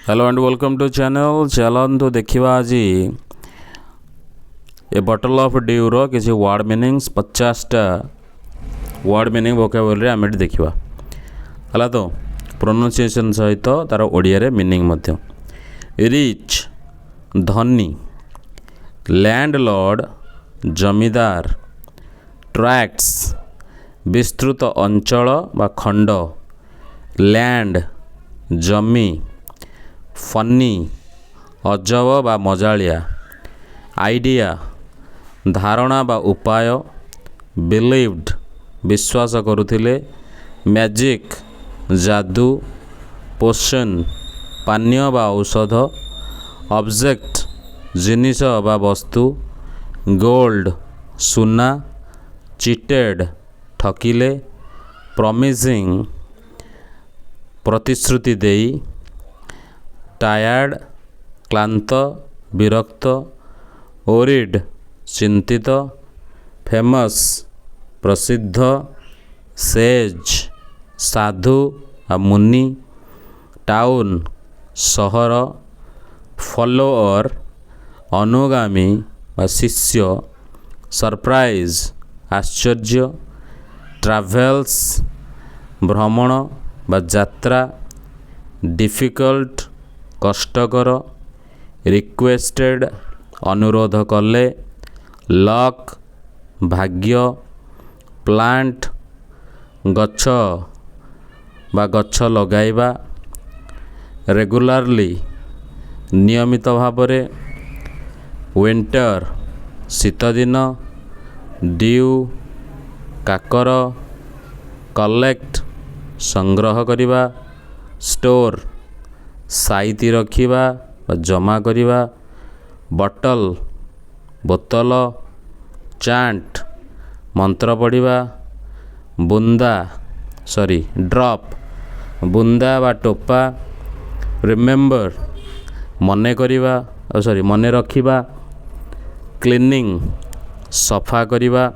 Hello and welcome to channel. चलतु देखा आज ए बटल ऑफ ड्यू रो किसी वर्ड मीनिंग्स 50टा वर्ड मीनिंग वोकाबुलरी आम देखा है। तो प्रोनाउंसिएशन सहित तार ओडिया मीनिंग मध्य रिच धनी, लैंडलॉर्ड जमीदार, ट्रैक्ट्स विस्तृत अंचल बा खंड, लैंड जमी, फनी अजब बा मजालिया, आइडिया धारणा बा उपाय, बिलीव्ड विश्वास करुथिले, मैजिक जादू, पोशन पानीय बा औषध, ऑब्जेक्ट जिनिस बा वस्तु, गोल्ड सुना, चीटेड ठकिले, प्रॉमिसिंग प्रतिश्रुति देई, टायर्ड क्लांत विरक्त, ओरिड चिंतित, फेमस प्रसिद्ध, सेज साधु मुनि, टाउन सहर, फॉलोअर अनुगामी शिष्य, सरप्राइज आश्चर्य, ट्रैवल्स भ्रमण बा यात्रा, डिफिकल्ट कष्टकर, रिक्वेस्टेड अनुरोध कले, लक भाग्य, प्लांट गछ बा गछ लगाइबा, रेगुलारली नियमित भावरे, विंटर शीत दिन, ड्यू काकर, कलेक्ट संग्रह करिबा, स्टोर साइती रखिबा जमा करिबा, बटल बोतल, चांट मंत्र पढ़िबा, बुंदा ड्रॉप बुंदा बा टोपा, रिमेंबर मने करिबा मने रखिबा, क्लीनिंग सफा करिबा,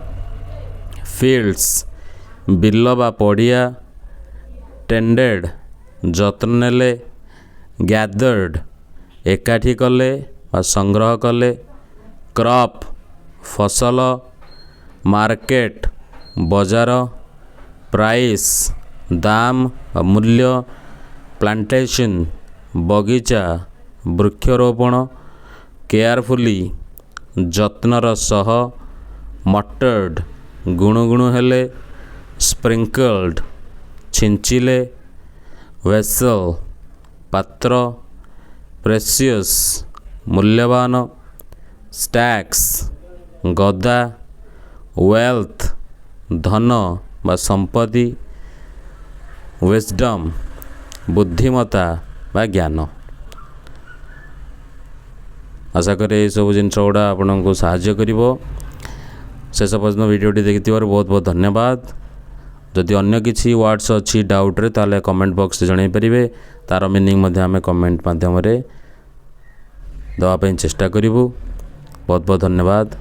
फील्ड्स बिल बा पड़िया, टेंडेड जत्न नेले, गैदर्ड एकाठी कले बा संग्रह कले, क्रॉप फसल, मार्केट बजार, प्राइस दाम मूल्य, प्लांटेशन बगीचा वृक्षरोपण, केयरफुली जत्नर सह, मटर्ड गुणुगुणु हेले, स्प्रिंकल्ड छिंचिले, वेसल पात्र, प्रेसियस मूल्यवान, स्टैक्स गदा, वेल्थ धन बा संपत्ति, विजडम बुद्धिमता बा ज्ञान। आशा करे ये सब जिन गुड़ा आपन को साहाय्य करिवो। शेष पर्यटन वीडियोटी देखि बहुत बहुत धन्यवाद। जदि अन्य किसी वर्ड्स अच्छी डाउट रे ताले कमेंट बॉक्स रे जणाई परिबे, तार मीनिंग मध्ये आमे कमेंट माध्यम रे दवा पे चेष्टा करिवु। बहुत बहुत धन्यवाद।